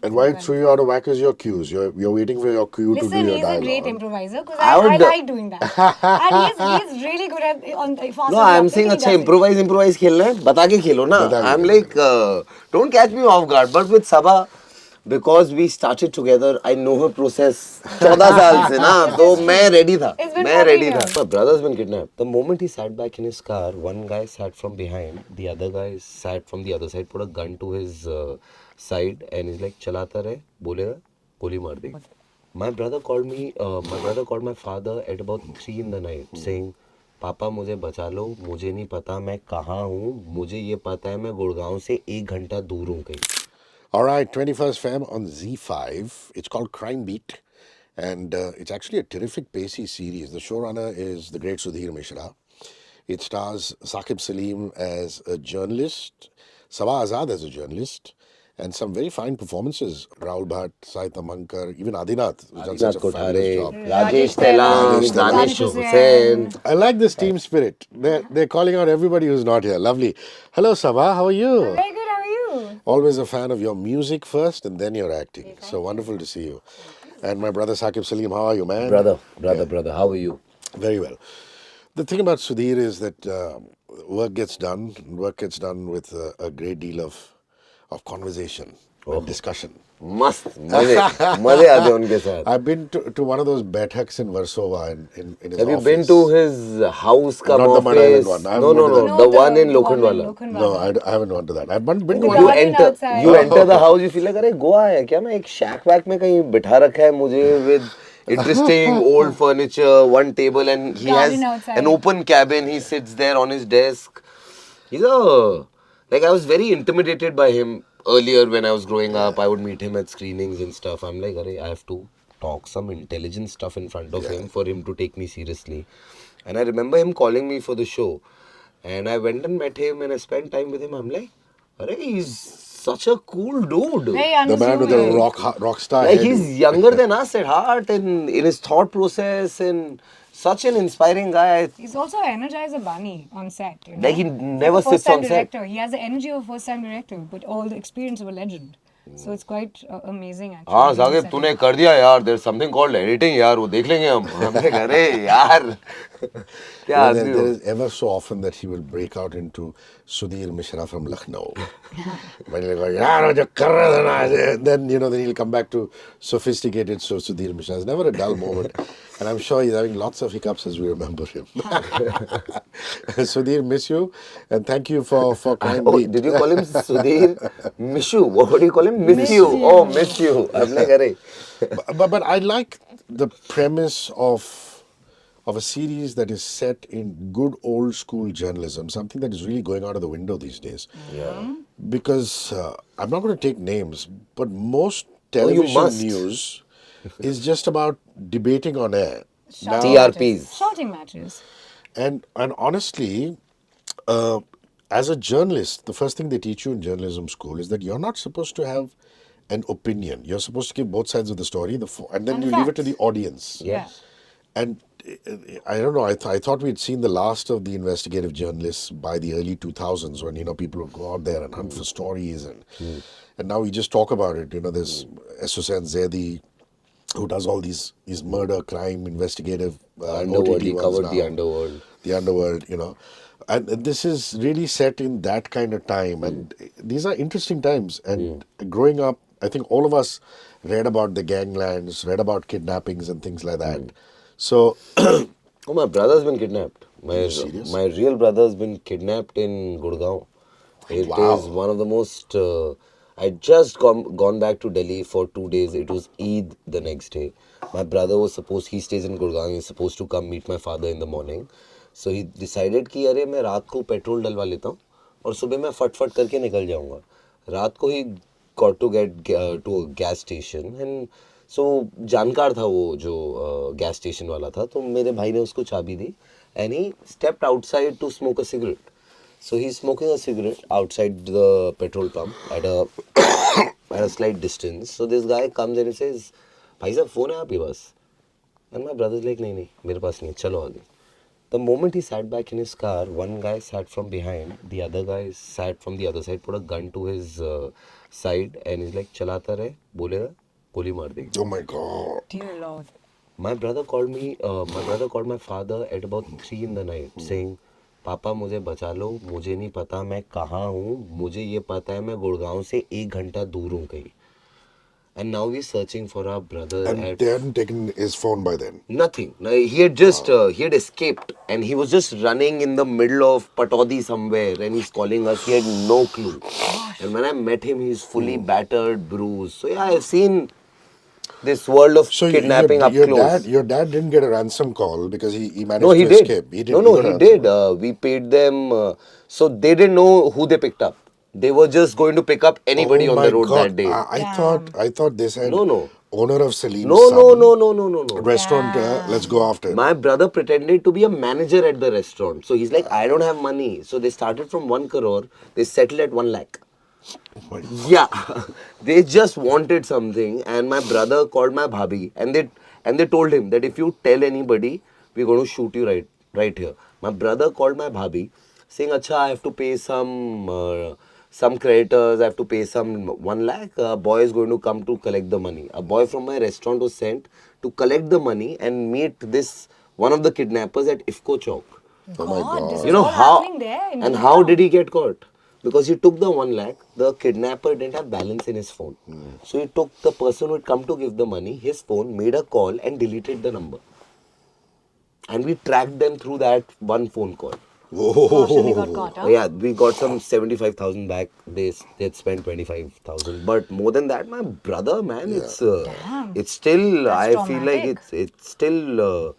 And why it threw you out of whack is your cues. You're waiting for your cue to do Listen, your he's dialogue. a great improviser because I I would- like doing that. And he's really good at on fast No, I'm saying अच्छा improvise खेलना है बता के खेलो ना. बता के I'm Khelo. like don't catch me off guard. But with Saba, because we started together, I know her process 14 साल से ना, तो मैं ready था. It's been मैं 40 ready था. years. My brother's been kidnapped. The moment he sat back in his car, one guy sat from behind, the other guy sat from the other side, put a gun to his side, and he's like चलाता रहे, बोलेगा, गोली मार देगी. My brother called me. My brother called my father at about 3 in the night, saying, "पापा मुझे बचा लो, मुझे नहीं पता मैं कहाँ हूँ, मुझे ये पता है मैं गुड़गांव से 1 घंटा दूर हूँ कहीं." All right, 21st Feb on Z5. It's called Crime Beat. And it's actually a terrific pacey series. The showrunner is the great Sudhir Mishra. It stars Saqib Saleem as a journalist, Saba Azad as a journalist, and some very fine performances. Rahul Bhat, Tamhankar, even Adinath, who's done such a fabulous Kothare, job. Rajesh Telang, Rajesh Telang. Danish Hussain. I like this team spirit. They're calling out everybody who's not here. Lovely. Hello, Saba. How are you? Very good, how are you? Always a fan of your music first and then your acting. So wonderful to see you. And my brother Saqib Saleem, how are you, man? Brother, how are you? Very well. The thing about Sudhir is that work gets done with a great deal of conversation and discussion. मस्त मजे आते हैं उनके साथ. I've been to one of those Baithaks in Warsaw in his Have you office. been to his house ka Not the office? Mud Island one. I haven't No, been to that. the one in Lokhandwala. No, I haven't gone to that. I've been to The one. garden outside. You enter the house, you feel like अरे गोवा है क्या? मैं एक shack wack में कहीं बिठा रखा है मुझे with interesting old furniture, one table, and he Garden has outside. an open cabin. He sits there on his desk. He's like I was very intimidated by him earlier when I was growing up. I would meet him at screenings and stuff. I'm like, I have to talk some intelligent stuff in front of him for him to take me seriously. And I remember him calling me for the show. And I went and met him and I spent time with him. I'm like, he's such a cool dude. Very The man with the unassuming. rock star Like head. he's younger than us at heart and in his thought process and such an inspiring guy. He's also energized a bunny on set. You know? Like he never Like a sits on first-time set. director. He has the energy of a first-time director, but all the experience of a legend. So it's quite amazing actually. हाँ being on Saqib set. तूने कर दिया यार. There's something called editing यार. वो देख लेंगे हम. हमने कहा अरे यार क्या आदमी There हो. is ever so often that he will break out into Sudhir Mishra from Lucknow. When he'll go, "Yaar, jo kar raha tha na," then he'll come back to sophisticated Sudhir Mishra. It's never a dull moment. And I'm sure he's having lots of hiccups as we remember him. Sudhir, miss you. And thank you for Crime Oh, Beat. did you call him Sudhir Mishu? What do you call him? Miss Miss you. you. Oh, miss you. I'm like अरे. But I like the premise of a series that is set in good old school journalism, something that is really going out of the window these days. Yeah. Because I'm not going to take names, but most you television must. news is just about debating on air. Shouting TRPs. matches. Shouting matches. And honestly, as a journalist, the first thing they teach you in journalism school is that you're not supposed to have an opinion. You're supposed to give both sides of the story, and then And you the leave it to facts. the audience. Yeah. And I don't know. I thought we'd seen the last of the investigative journalists by the early 2000s, when people would go out there and hunt for stories, and now we just talk about it. There's Hussain Zaidi, who does all these murder, crime, investigative Underworld. OTT He ones covered the now. underworld. The underworld, and this is really set in that kind of time, and these are interesting times. And growing up, I think all of us read about the ganglands, read about kidnappings and things like that. So, Oh, my brother's been kidnapped. you serious? My real brother's been kidnapped in Gurgaon. It Wow. is one of the most. I just gone back to Delhi for 2 days. It was Eid the next day. My brother was supposed. He stays in Gurgaon. He's supposed to come meet my father in the morning. So he decided कि अरे मैं रात को petrol डलवा लेता हूँ और सुबह मैं फट करके निकल जाऊँगा. रात को ही got to get to a gas station and so जानकार था वो जो gas station वाला था, तो मेरे भाई ने उसको चाबी दी and he stepped outside to smoke a cigarette. So he's smoking a cigarette outside the petrol pump at a slight distance. So this guy comes and he says, भाई साहब फोन है आपके पास? And my brother's like नहीं मेरे पास नहीं, चलो आगे. The moment he sat back in his car, one guy sat from behind, the other guy sat from the other side, put a gun to his side, and he's like, "Chalata rahe, bolega, goli maar degi." Oh my God. Dear Lord. My brother called me. My brother called my father at about 3 in the night, saying, "पापा मुझे बचा लो, मुझे नहीं पता मैं कहाँ हूँ, मुझे ये पता है मैं गुड़गांव से 1 घंटा दूर हूँ कहीं." And now we're searching for our brother And at they hadn't taken his phone by then. nothing. No, he had just he had escaped, and he was just running in the middle of Patodi somewhere, and he's calling us. He had no clue. And when I met him, he's fully battered, bruised. So yeah, I've seen this world of So kidnapping up close. your dad didn't get a ransom call because he No, managed he to did. escape. He did. No, He no, got a he ransom did. call. We paid them. So they didn't know who they picked up. They were just going to pick up anybody Oh on my the road God! that day. I thought they said No, no. owner of Saleem's No, son, no, no, no, no, no, no. restaurateur. Let's go after him. My brother pretended to be a manager at the restaurant. So he's like, I don't have money. So they started from 1 crore. They settled at 1 lakh. Oh my God. Yeah, they just wanted something, and my brother called my bhabhi, and they told him that if you tell anybody, we're going to shoot you right here. My brother called my bhabhi, saying, "Acha, I have to pay some creditors. I have to pay some 1 lakh. A boy is going to come to collect the money." A boy from my restaurant was sent to collect the money and meet this one of the kidnappers at Ifko Chowk. Oh my God, this God. is all happening there in And India. how did he get caught? Because he took the 1 lakh, the kidnapper didn't have balance in his phone. So he took the person who had come to give the money, his phone, made a call and deleted the number. And we tracked them through that one phone call. Gosh, and they got caught, huh? Yeah, we got some 75,000 back. They had spent 25,000. But more than that, my brother, man, Damn. it's still, That's I feel like traumatic. it's still,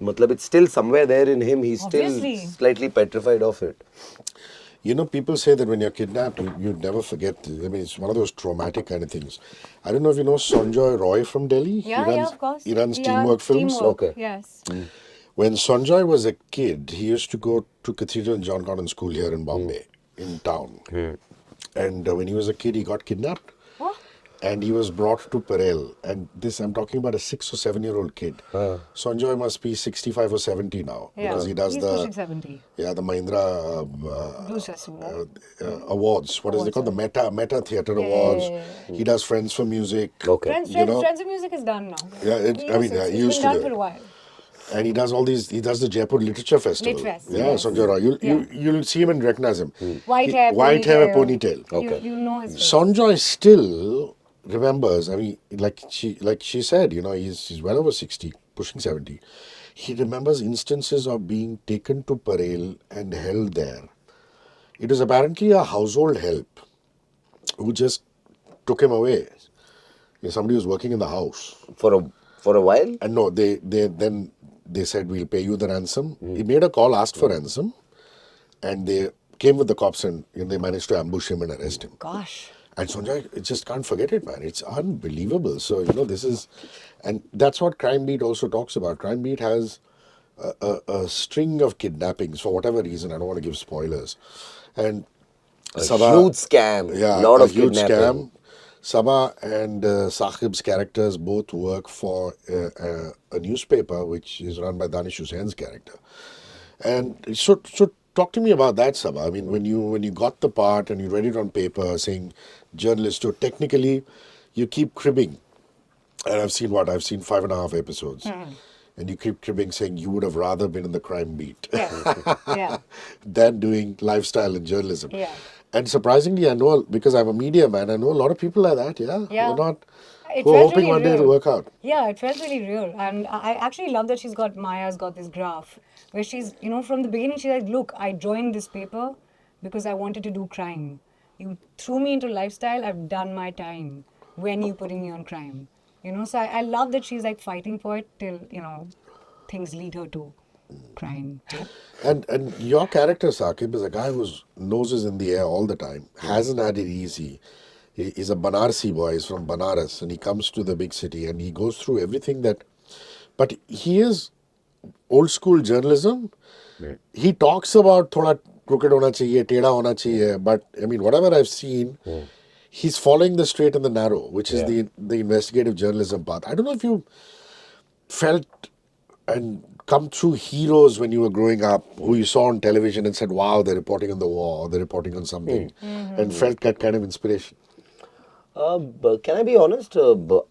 matlab, it's still somewhere there in him. He's Obviously. still slightly petrified of it. You know, people say that when you're kidnapped, you'd never forget. I mean, it's one of those traumatic kind of things. I don't know if you know Sanjay Roy from Delhi. Yeah, of course. He runs Yeah, Teamwork Films. Teamwork, Okay. yes. When Sanjay was a kid, he used to go to Cathedral John Cotton School here in Bombay, in town. And when he was a kid, he got kidnapped. What? And he was brought to Parel. And this, I'm talking about a 6 or 7-year-old kid. Sanjay must be 65 or 70 now. Yeah, Because he does he's pushing 70. the Mahindra Blue Festival. awards. What is it called? The Meta Theatre Yeah, Awards. yeah, yeah. He does Friends for Music. Okay. Friends of Music is done now. Yeah, It's he used been to done do for it. a while. And he does all these. He does the Jaipur Literature Festival. Lit Fest, Yeah, yes. Sanjay Roy. Yeah. You'll see him and recognize him. White hair, White hair, ponytail. Okay. You know his face. Sanjay still remembers. I mean, like she said, you know, he's well over 60, pushing 70. He remembers instances of being taken to Parel and held there. It was apparently a household help who just took him away. Somebody was working in the house. For a while? And no, they said, we'll pay you the ransom. He made a call, asked for ransom, and they came with the cops and they managed to ambush him and arrest him. Gosh. And Sanjay, I just can't forget it, man. It's unbelievable. So, you know, this is, and that's what Crime Beat also talks about. Crime Beat has a string of kidnappings for whatever reason. I don't want to give spoilers. And A huge scam. yeah, Lot a of huge kidnapping. scam. Saba and Saqib's characters both work for a newspaper which is run by Danish Hussein's character. And so talk to me about that, Saba. I mean, when you got the part and you read it on paper saying journalist, so technically you keep cribbing. And I've seen 5.5 episodes. And you keep cribbing saying you would have rather been in the crime beat Yeah. than doing lifestyle and journalism. Yeah. And surprisingly, I know, because I'm a media man, I know a lot of people like that, yeah? Yeah. Who are It hoping felt really one day it'll real. work out. Yeah, it felt really real. And I actually love that Maya's got this graph where she's, from the beginning, she's like, look, I joined this paper because I wanted to do crime. You threw me into lifestyle, I've done my time. When are you putting me on crime? So I love that she's like fighting for it till, things lead her to crime. And your character, Saqib, is a guy whose nose is in the air all the time, hasn't had it easy. He's a Banarsi boy, he's from Banaras, and he comes to the big city and he goes through everything that. But he is old school journalism. He talks about thoda crooked hona chahiye, teda hona chahiye, but I mean, whatever I've seen, he's following the straight and the narrow, which is the investigative journalism path. I don't know if you felt and come through heroes when you were growing up who you saw on television and said, wow, they're reporting on the war, they're reporting on something, and felt that kind of inspiration? But can I be honest?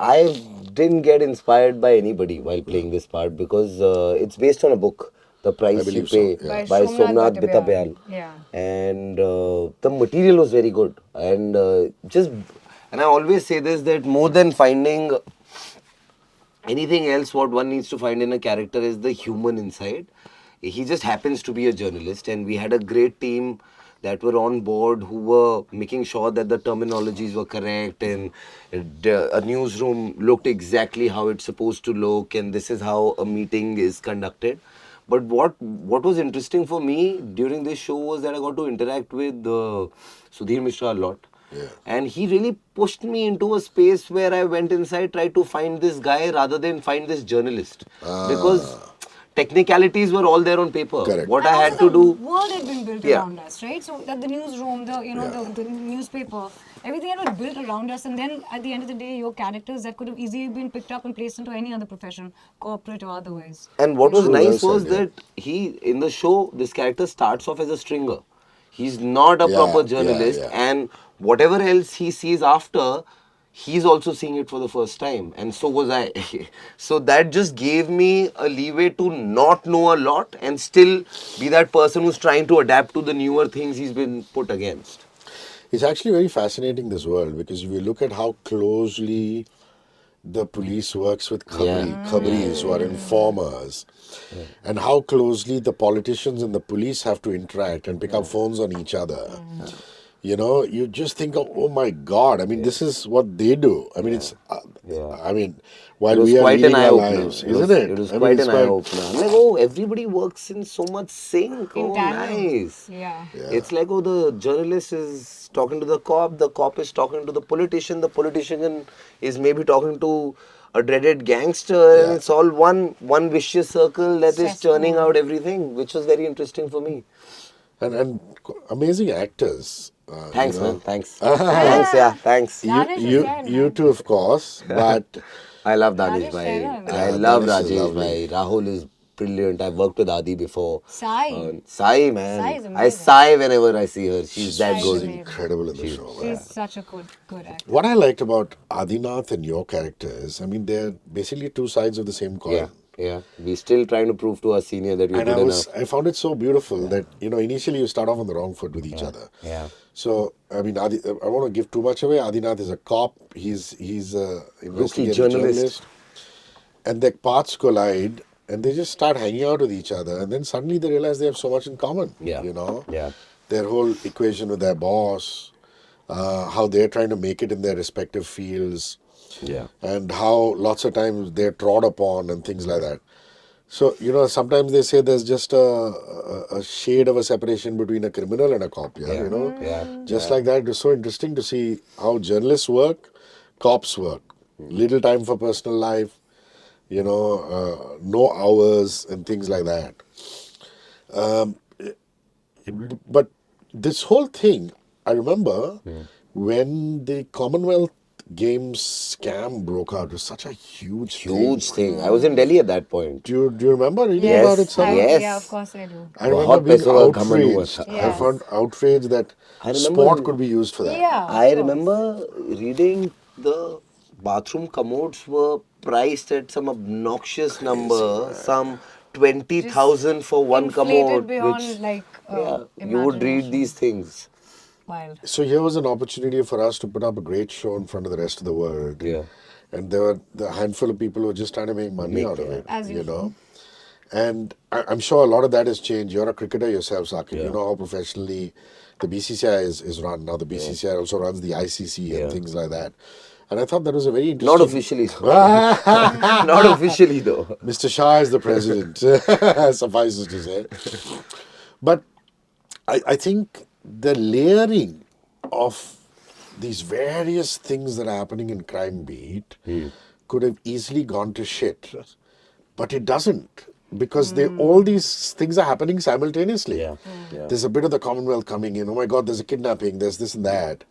I didn't get inspired by anybody while playing this part because it's based on a book, The I Price You believe so, Pay yeah. By by Somnath Somnath Bhattabayal. Bhattabayal. Yeah. And the material was very good. And and I always say this, that more than finding anything else, what one needs to find in a character is the human inside. He just happens to be a journalist, and we had a great team that were on board who were making sure that the terminologies were correct, and a newsroom looked exactly how it's supposed to look, and this is how a meeting is conducted. But what was interesting for me during this show was that I got to interact with Sudhir Mishra a lot. Yeah. And he really pushed me into a space where I went inside, tried to find this guy rather than find this journalist. Because technicalities were all there on paper. Correct. What And I also had to the do. world had been built Yeah. around us, right? So that the newsroom, Yeah. the newspaper, everything had been built around us. And then at the end of the day, your characters that could have easily been picked up and placed into any other profession, corporate or otherwise. And what was True, well nice was said, yeah. that he, in the show, this character starts off as a stringer. He's not a Yeah, proper yeah, journalist, yeah. and whatever else he sees after, he's also seeing it for the first time, and so was I. So that just gave me a leeway to not know a lot and still be that person who's trying to adapt to the newer things he's been put against. It's actually very fascinating, this world, because if you look at how closely the police works with khabris, who are informers, and how closely the politicians and the police have to interact and pick up phones on each other. You know, you just think of, oh my God, I mean, this is what they do. I mean, it's, Yeah. I mean, It while was we are quite an leading eye our opener. lives, isn't it? It was I mean, quite it's an eye quite, opener. I'm like, oh, everybody works in so much sync. In Oh, tandem. nice. Yeah. It's like, oh, the journalist is talking to the cop is talking to the politician is maybe talking to a dreaded gangster, and yeah. it's all one vicious circle that is churning Cesspool. out everything, which was very interesting for me. And amazing actors, you Thanks, man. know. Thanks. Thanks, yeah, thanks. Danish is there, You man. too, of course, but I love Danish Danish bhai. Sharan. I Yeah, love Danish is Rajesh lovely. bhai. Rahul is brilliant. I've worked with Adi before. Sai. Sai, man. Sai is I amazing. sigh whenever I see her. She's that Sai is she's good. amazing. incredible in the She's- show, man. She's such a good actor. What I liked about Adinath and your characters, I mean, they're basically two sides of the same coin. Yeah, yeah. We're still trying to prove to our senior that we're And good enough. I found it so beautiful that, you know, initially you start off on the wrong foot with each other. Yeah. So, I mean, I won't give too much away. Adinath is a cop. He's a investigative journalist. journalist. And their paths collide, and they just start hanging out with each other. And then suddenly they realize they have so much in common. Yeah. You know? Yeah. Their whole equation with their boss, how they're trying to make it in their respective fields, Yeah. and how lots of times they're trod upon and things like that. So, you know, sometimes they say there's just a shade of a separation between a criminal and a cop, yeah, you know? Yeah. Just like that, it's so interesting to see how journalists work, cops work. Little time for personal life, you know, no hours and things like that. But this whole thing, I remember when the Commonwealth Games scam broke out, it was such a huge Huge thing. thing. I was in Delhi at that point. Do you remember reading Yes, about it, Saba? yes. Yeah, of course I do. I remember बहुत being पैसों का घमंड हुआ outraged. था. I Yes. found outraged that I remember- sport could be used for that. Yeah. I of course. remember reading the bathroom commodes were priced at some obnoxious number, some 20,000 for one Inflated commode. beyond Which, like yeah, you would read imagination. these things. Wild. So here was an opportunity for us to put up a great show in front of the rest of the world. Yeah. And there were the handful of people who were just trying to make money out of it. As you usual. know. And I'm sure a lot of that has changed. You're a cricketer yourself, Saqib. Yeah. You know how professionally the BCCI is run. Now the BCCI also runs the ICC and Yeah. things like that. And I thought that was a very interesting... Not officially though. Not officially though. Mr. Shah is the president, suffices to say. But I think the layering of these various things that are happening in Crime Beat could have easily gone to shit. But it doesn't. Because all these things are happening simultaneously. Yeah. Yeah. There's a bit of the Commonwealth coming in. Oh my God, there's a kidnapping, there's this and that.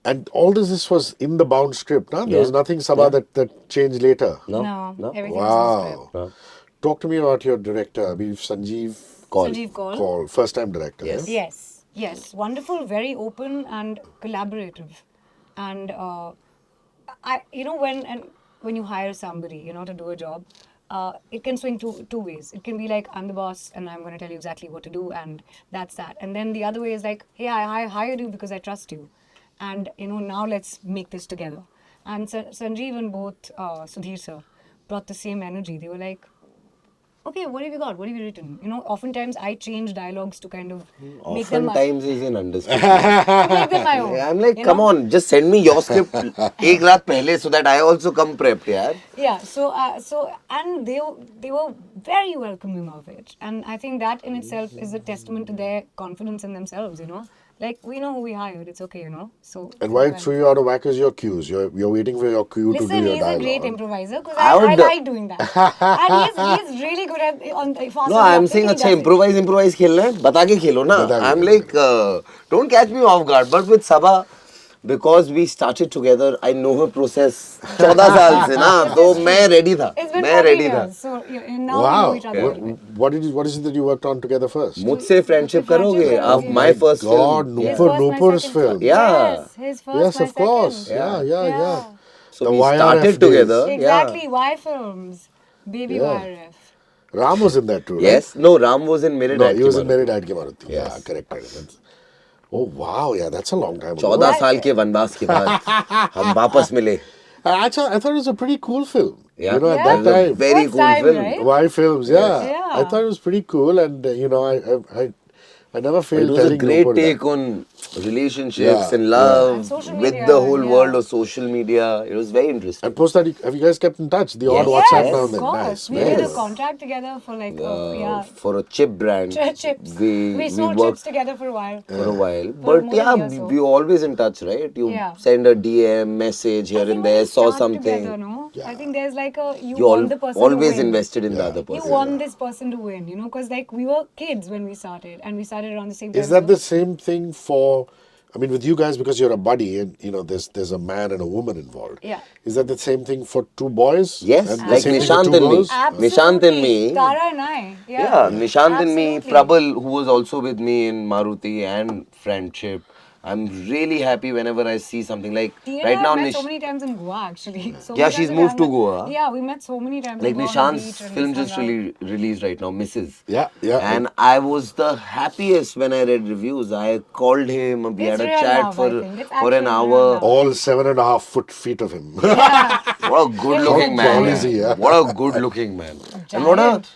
And all this was in the bound script. No? There Yeah. was nothing, Saba, Yeah. that changed later. No. No, No. everything was in Wow. script. talk to me about your director. I mean, Sanjeev Kaul. Sanjeev Kaul. Kaul, first time director. Yes. Yeah? Yes, wonderful, very open and collaborative, and when you hire somebody, to do a job, it can swing two ways. It can be like, I'm the boss and I'm going to tell you exactly what to do, and that's that. And then the other way is like, hey, I hired you because I trust you, and now let's make this together. And Sanjeev and both Sudhir sir brought the same energy. They were like, okay, what have you got? What have you written? Oftentimes I change dialogues to kind of make them Oftentimes is an understatement. make them my own. I'm like, you come know? on, just send me your script एक रात पहले so that I also come prepped, yaar. Yeah, so and they were very welcoming of it, and I think that in itself is a testament to their confidence in themselves. Like, we know who we hired. It's okay. So. And why it threw you out of whack is your cues. You're waiting for your cue to do Listen, your he's dialogue. a great improviser because I I would- like doing that, and he's really good at on fast. No, I'm saying अच्छा improvise खेलना है बता के खेलो ना. बता के I'm Khelo. like don't catch me off guard. But with Saba, because we started together, I know her process 14 साल से ना, तो मैं ready था. It's been मैं 14 ready था. years, so now we Wow. know each other. a little bit. What is it that you worked on together first? मुझसे friendship करोगे? Friendship Of करोगे. my first God, film. His Noopur, first, my Noopur's second film. Yeah. Yes, his first, Yes, my of course. second. Yeah. So The we YRF started days. together. Exactly, Y films, baby Yeah. YRF. Ram was in that too, right? Yes. No, Ram was in मेरे No, dad he की was in Maruti. Mere Dad Ki Maruti. Yes. Yeah, correct. That's- Oh, wow. Yeah, that's a long time ago. 14 साल के वनवास के बाद हम वापस मिले. I thought it was a pretty cool film. Yeah. At Yeah. that It was a time. very First cool time, film. right? Y films, yeah. Yeah. I thought it was pretty cool, and I never It failed was a telling great Noopur take that. on relationships Yeah, and yeah. love And social with media, the whole yeah. world of social media. It was very interesting. And post that, have you guys kept in touch? The odd Yes. WhatsApp Yes, now Yes, and of then. course. Nice. We Very did a good. contract together for like, yeah, For a chip brand, chips. we We sold worked chips together for a while. for a while. For But more yeah, than a year, so. we were always in touch, right? You Yeah. send a DM, message here I think and when there, you saw start something. Together, no? Yeah. I think there's like you You want the person always to win. invested in the Yeah. other You person. want this person to win, because like we were kids when we started, and we started around the same time. Is that so- the same thing for? I mean, with you guys, because you're a buddy, and there's a man and a woman involved. Yeah. Is that the same thing for two boys? Yes, And the like same thing for Nishant two and me. girls? Absolutely. Nishant and me. Tara and I. Yeah, Nishant and me, Absolutely. Prabal, who was also with me in Maruti and Friendship. I'm really happy whenever I see something like Tina right and now. I met so many times in Goa actually. So Yeah, many she's times moved we to Goa. Yeah, we met so many times. Like in Goa on the Nishant's beach and film just just hung out. released right now, Mrs. Yeah. And I was the happiest when I read reviews. I called him, we It's had a real chat love, I think. It's for an actually real hour. love. All 7.5 feet of him. What a good looking How man. tall is he, yeah? What a good looking man. And what a Giant.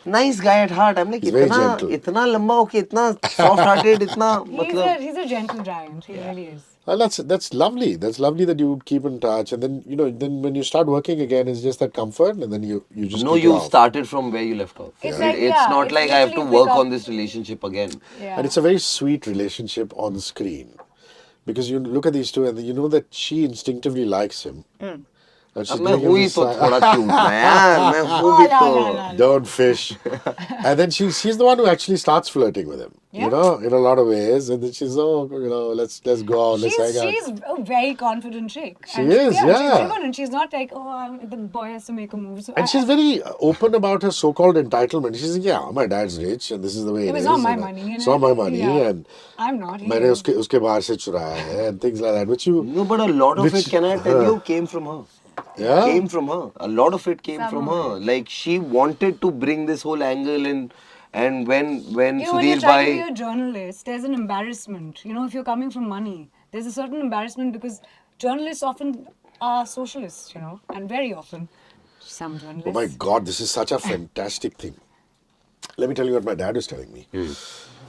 nice guy at heart. I'm like, He's very इतना gentle. इतना लंबा होके इतना soft hearted, इतना मतलब He's a gentle giant. He really is. Well, that's lovely. That's lovely that you would keep in touch, and then then when you start working again, it's just that comfort, and then you just No, keep it you off. started from where you left off. It's It- like, it's yeah, not it's like I have to literally work pick on up- this relationship again. Yeah. And it's a very sweet relationship on screen, because you look at these two, and you know that she instinctively likes him. And she's अब मैं giving him हुई this तो sign- थोड़ा cute ना यार, मैं हूँ भी la, तो la, la. Don't fish. And then she's the one who actually starts flirting with him. Yeah. In a lot of ways. And then she's let's go out, let's hang out. She's a very confident chick. She And is, She's yeah. driven, and she's not like, the boy has to make a move. So And she's very open about her so-called entitlement. She's like, yeah, my dad's rich, and this is the way it It was is. not my and, money. It's not my money, Yeah. and I'm not. He मैंने is. उसके बाहर से चुराया है, and things like that. Which you, No, but a lot of Which- it, can I tell you, came from her. yeah, Came from her. A lot of it came Some from of her. Like she wanted to bring this whole angle in, and when When you're Sudhir trying to be Bhai, a journalist, there's an embarrassment. If you're coming from money, there's a certain embarrassment because journalists often are socialists, and very often some journalists. oh my God, this is such a fantastic thing. Let me tell you what my dad was telling me.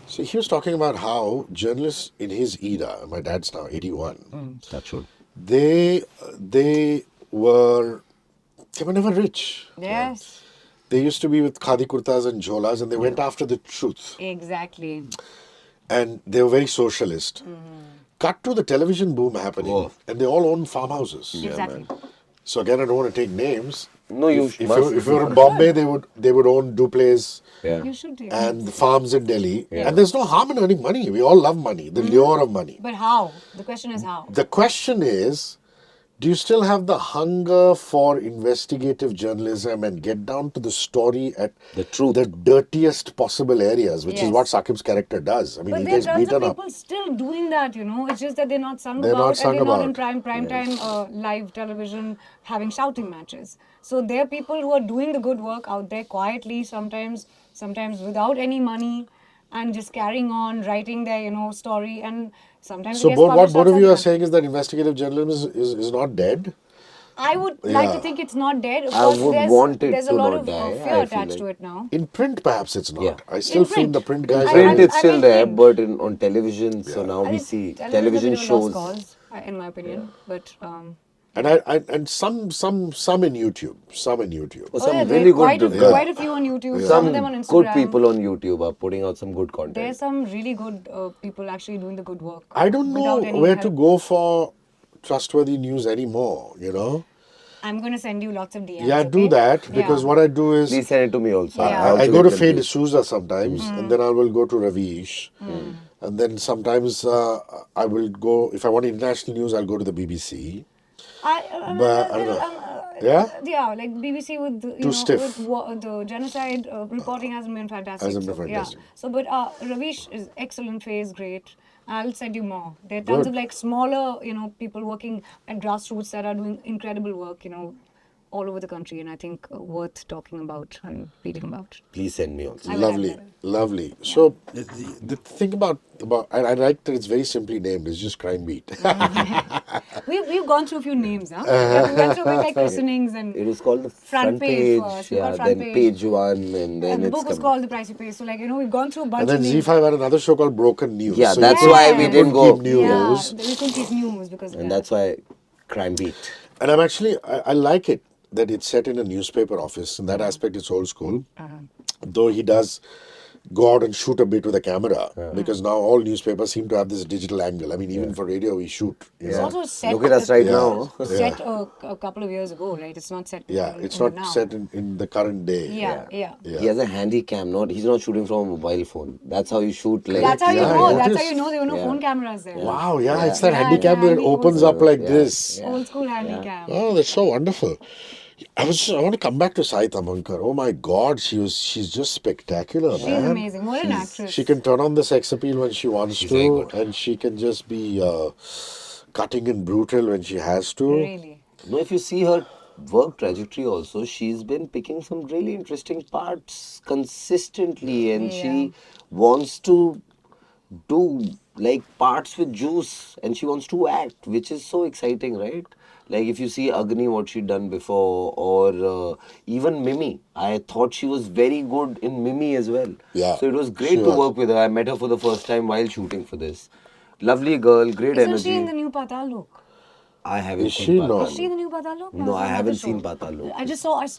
So he was talking about how journalists in his era, my dad's now 81, that's true. they were never rich. Yes, They used to be with khadi kurtas and jholas, and they went after the truth. exactly. And they were very socialist. Cut to the television boom happening, Oh. and they all own farmhouses. Exactly. So again, I don't want to take names. No, you If must. you were in Bombay, they would own duplets Yeah. You should do. and the farms in Delhi. And there's no harm in earning money. We all love money, the lure of money. But how? The question is how. The question is, Do you still have the hunger for investigative journalism and get down to the story at The truth. the dirtiest possible areas, which is Yes. what Saqib's character does? I mean, But he there are gets tons of beaten up. people still doing that, It's just that they're not sung They're not about sung and they're not in about. prime time live television having shouting matches. So there are people who are doing the good work out there quietly, sometimes without any money, and just carrying on writing their story, and sometimes So it gets what published both of outside you the are country. saying is that investigative journalism is not dead. I would like to Yeah. think it's not dead. Of I course, would there's want it there's a to lot not of die, fear I feel attached to like. it now. In print, perhaps it's not. Yeah. I still In feel the print. print guys In are. print, it's I still mean, there, in- but on television, so Yeah. now I we think see television is a television bit of a lost shows. cause, in my opinion. But And and some in YouTube, some in YouTube. Oh, oh yeah, some there really are quite good, quite a few on YouTube. Some of them on some Instagram. good people on YouTube are putting out some good There's content. some really good people actually doing the good work. I don't know without any where to help. go for trustworthy news anymore, you know? I'm gonna send you lots of DMs. Yeah, do okay? that because Yeah. what I do is Please send it to me also. Yeah. I I also go get to Faye confused. D'Souza sometimes, and then I will go to Ravish, and then sometimes I will go if I want international news. I'll go to the BBC. But I don't know. Yeah? Yeah, like BBC with Too stiff. with the genocide reporting hasn't been fantastic. Hasn't been So, fantastic. yeah. So, but Ravish is excellent. Phase great. I'll send you more. There are tons Good. of like smaller, people working at grassroots that are doing incredible work, all over the country, and I think worth talking about and reading about. Please send me also. I will. Lovely, lovely. So the thing about I like that it's very simply named. It's just Crime Beat. We've gone through a few names, huh? We went through a bit like christenings and It was called the front page first. We yeah, got front then page one, and then and the it's book was come. called The Price You Pay. So like we've gone through a bunch And then of names. Z5 had another show called Broken News. Yeah, so that's you why couldn't- we you didn't couldn't go. keep news. Yeah, we couldn't keep news because And that's why Crime Beat. And I'm actually I like it that it's set in a newspaper office. In that aspect, it's old school. Though he does go out and shoot a bit with a camera because now all newspapers seem to have this digital angle. I mean, even for radio, we shoot. You It's know? also set. Look at us right now. Set a couple of years ago, right? It's not set. Yeah, it's in not now. set in the current day. Yeah. He has a handy cam. He's not shooting from a mobile phone. That's how you shoot. Like That's how you Yeah, know. I That's how noticed. you know there were no Yeah. phone cameras there. Wow, yeah, it's that Yeah, handicap it's a that it handy opens old up like Yeah. this. Old school handicap. Oh, that's so wonderful. I want to come back to Sai Tamhankar. Oh my God, she's just spectacular, She's man. amazing. What an actress. She can turn on the sex appeal when she wants She's very to, good. and she can just be cutting and brutal when she has to. Really. No, if you see her work trajectory also, she's been picking some really interesting parts consistently, and she wants to do like parts with juice, and she wants to act, which is so exciting, right? Like if you see Agni, what she'd done before, or even Mimi, I thought she was very good in Mimi as well. Yeah, So it was great she to was. work with her. I met her for the first time while shooting for this. Lovely girl, great Isn't energy. she in the new Patal look? I haven't Is seen she? Patal. No. Is she in the new Patal look? No, Or is I it haven't another seen show? Patal look.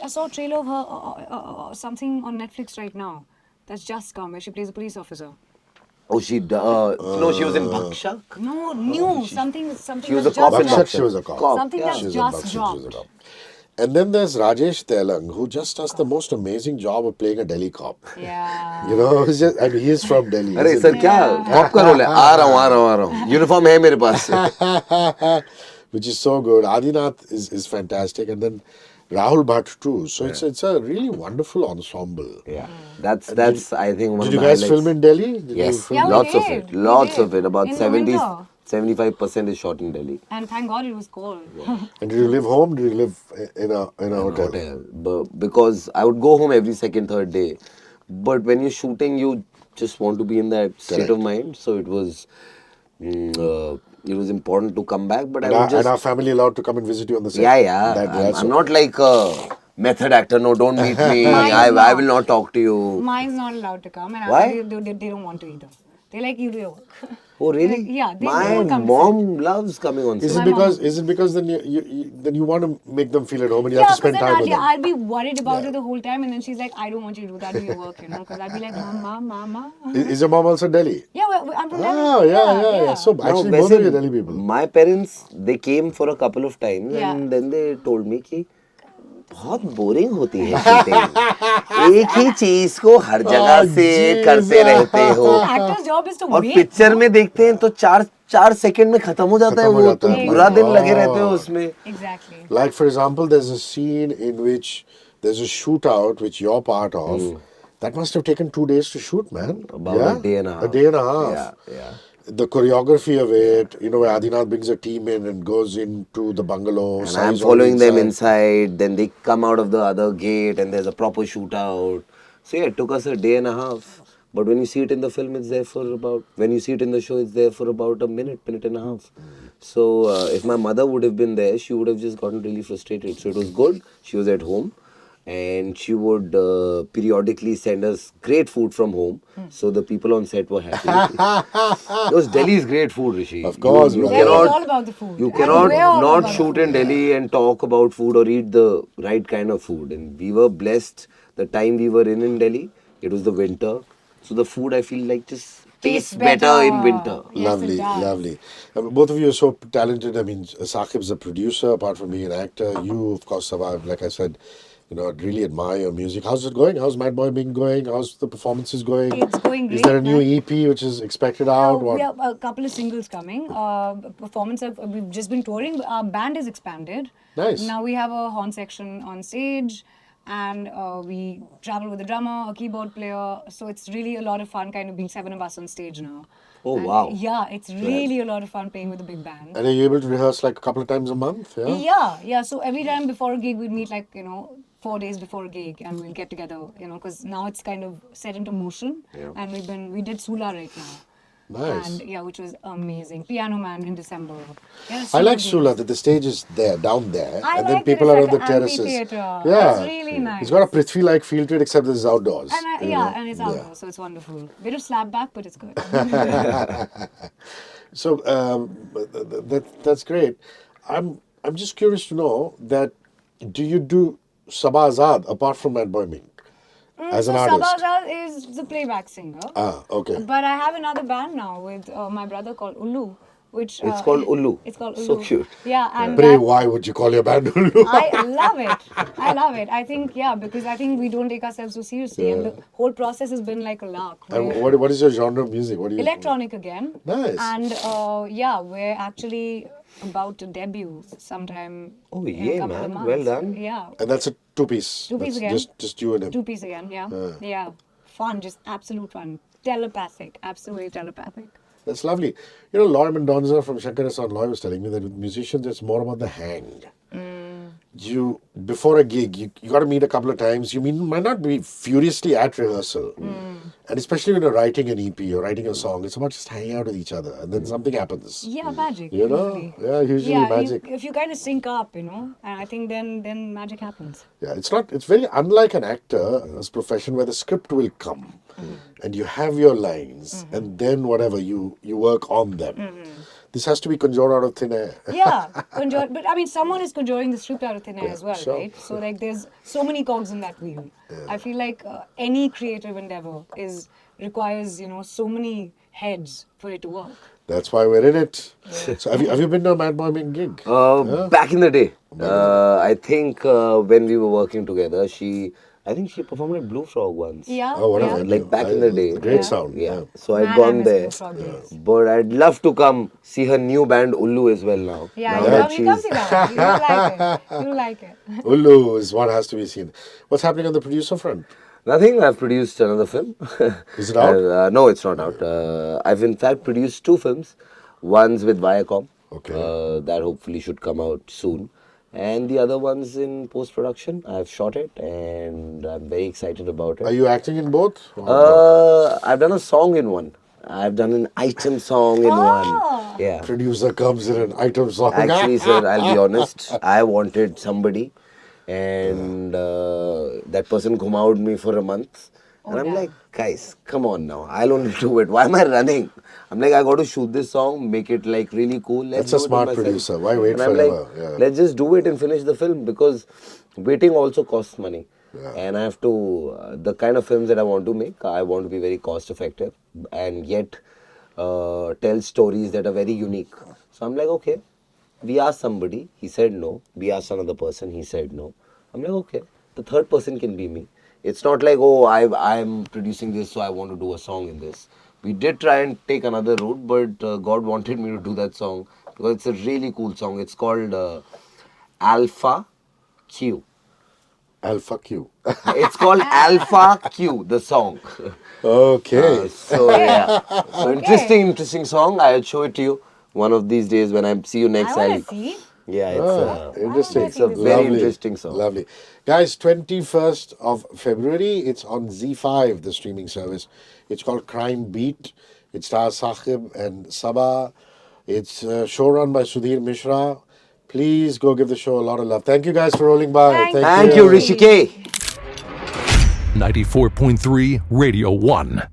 I saw a trailer of her something on Netflix right now. That's just come where she plays a police officer. Oh, no, she was in Bhakshak. No, new something. She was that's a cop just in Bakshak, dropped. she was a cop. Something yeah. that's She was just a Bakshak, she was a dropped. cop. And then there's Rajesh Telang, who just does the most amazing job of playing a Delhi cop. Yeah. You know, he's just, and he is from Delhi. अरे isn't sir he? क्या corp का role है आ रहा हूँ uniform है मेरे पास से Which is so good. Adinath is fantastic, and then Rahul Bhat too. So it's a really wonderful ensemble. yeah that's I think one Did of you the guys highlights. film in Delhi? Did you Yes, film? Yeah, we lots of did. it We lots did. of it about In the 70 winter. 75% is shot in Delhi. And thank God it was cold. And did you live home? Did you live in a hotel? Because I would go home every second third day, but when you're shooting you just want to be in that state Correct. of mind, so it was important to come back, but And, I would just and our family allowed to come and visit you on the set? yeah That's I'm not like a method actor. No, don't meet me. Mine I is not. will not talk to you. Mine's not allowed to come, and Why? they don't want to either. They like you do your work. Oh really? Yeah, they My won't come to mom loves coming on Is set. it because then you want to make them feel at home and you have to because spend then time with them? I'll be worried about Yeah. it the whole time, and then she's like, I don't want you to do that, do your work, because I'll be like, Mama. Is your mom also Delhi? Yeah, I'm from Oh, Delhi. yeah. So Now, actually, both of you वैसे are Delhi people. My parents, they came for a couple of times, Yeah. and then they told me कि बहुत boring होती है shooting एक ही चीज को हर जगह से Jesus. करते रहते हो Actor's job is to और wait. पिक्चर में देखते हैं तो चार 4 सेकंड में खत्म हो जाता है खत्म हो वो, जाता तुम है, पूरा my दिन लगे रहते हो God. उसमें. Exactly. Like, for example, there's a scene in which there's a shootout which you're part of. That must have taken 2 days to shoot, man. About Yeah? a day and a half. A day and a half. Yeah, yeah. The choreography of it, where Adinath brings a team in and goes into the bungalow. And Sai I'm is already following them inside. inside, then they come out of the other gate and there's a proper shootout. So yeah, it took us a day and a half. But when you see it in the film, it's there for about, when you see it in the show, it's there for about a minute, minute and a half. So if my mother would have been there, she would have just gotten really frustrated. So it was good. She was at home and she would periodically send us great food from home. So the people on set were happy. Because Delhi is great food, Rishi. Of course, you brother. Delhi is cannot all about the food. you I mean, cannot we're all not about the shoot food. in Delhi and talk about food or eat the right kind of food. And we were blessed the time we were in Delhi. It was the winter. So the food I feel like just tastes better in winter. Yes, it Lovely, does. lovely. Both of you are so talented. I mean, Saqib's a producer, apart from being an actor. You, of course, Saba, like I said, I really admire your music. How's it going? How's Mad Boy being going? How's the performances going? It's going Is there a great, new man. EP which is expected out? We What? have a couple of singles coming. Performance, we've just been touring. Our band is expanded. Nice. Now we have a horn section on stage, and we travel with a drummer, a keyboard player. So it's really a lot of fun, kind of being 7 of us on stage now. Oh, And, wow. Yeah, it's really a lot of fun playing with a big band. And are you able to rehearse like a couple of times a month? Yeah. Yeah. So every time before a gig, we'd meet 4 days before a gig, and we'll get together. Because now it's kind of set into motion, and we did Sula right now. Nice. And yeah, which was amazing. Piano Man in December. Yeah, I like super Sula gigs. that the stage is there, down there, I and then like it. people It's are like on the an terraces. amphitheater. Yeah. It's really nice. It's got a Prithvi-like feel to it, except this is outdoors. And and it's outdoors, so it's wonderful. Bit of slap back, but it's good. So that's great. I'm just curious to know that do you do Saba Azad apart from Mad Boy Ming as an So artist? Saba Azad is the playback singer. Ah, okay. But I have another band now with my brother called Ulu, which It's called Ullu. It's called Ulu. So cute. Yeah, and Pray, that, why would you call your band Ulu? I love it. I love it. I think because I think we don't take ourselves so seriously, and the whole process has been like a lark. And We're what is your genre of music? What do you? electronic again. Nice. And we're actually about to debut sometime. Oh, in yeah, a couple of man. months. Well done. Yeah. And that's a two-piece. Two-piece That's again. Just you and him. Two-piece again. Yeah. Yeah. Fun. Just absolute fun. Telepathic. Absolutely telepathic. That's lovely. Loy Mendonza from Shankarasan Loy was telling me that with musicians, it's more about the hang. You before a gig, you got to meet a couple of times. Might not be furiously at rehearsal, and especially when you're writing an EP or writing a song, it's about just hanging out with each other, and then something happens. Yeah, magic. Usually, magic. If you kind of sync up, and I think then magic happens. Yeah, it's very unlike an actor's profession where the script will come, and you have your lines, and then whatever you work on them. This has to be conjured out of thin air. Yeah, but I mean, someone is conjuring the script out of thin air as well, sure. right? So there's so many cogs in that wheel. I feel like any creative endeavor requires so many heads for it to work. That's why we're in it. So have you been to a Mad Boy Ming gig? Back in the day, I think when we were working together, I think she performed at Blue Frog once. Yeah. Oh, what a yeah. venue. Like back in the day. Great sound. Yeah. So I'd Man, I gone miss there. Blue Frog days. But I'd love to come see her new band Ullu as well now. Yeah, Now you that come see that. You like it. Ulu is what has to be seen. What's happening on the producer front? Nothing. I've produced another film. Is it out? No, it's not out. I've in fact produced 2 films. One's with Viacom. Okay. That hopefully should come out soon. And the other one's in post-production. I've shot it and I'm very excited about Are it. you acting in both? Or I've done a song in one. I've done an item song in one. Yeah. producer comes in an item song. Actually, sir, I'll be honest. I wanted somebody, and that person out me for a month. And I'm damn. like, guys, come on now. I'll only do it. Why am I running? I'm like, I got to shoot this song, make it like really cool. Let's That's a do it smart myself. producer. Why wait And I'm forever? like, Yeah. let's just do it and finish the film because waiting also costs money. And I have to, the kind of films that I want to make, I want to be very cost effective and yet tell stories that are very unique. So I'm like, okay, we asked somebody, he said no. We asked another person, he said no. I'm like, okay, the third person can be me. It's not like, oh, I'm producing this, so I want to do a song in this. We did try and take another route, but God wanted me to do that song because it's a really cool song. It's called Alpha Q. Alpha Q. It's called Alpha Q, the song. Okay. So yeah, so Okay. interesting song. I'll show it to you one of these days when I see you I next. want I'll to see. yeah, Why won't I Interesting. it's see a this very video? Lovely. interesting song. Lovely. Guys, 21st of February, it's on Z5, the streaming service. It's called Crime Beat. It stars Saqib and Saba. It's showrun by Sudhir Mishra. Please go give the show a lot of love. Thank you guys for rolling by. Thank Thank Thank you, you. Hrishi K. you. 94.3 Radio 1.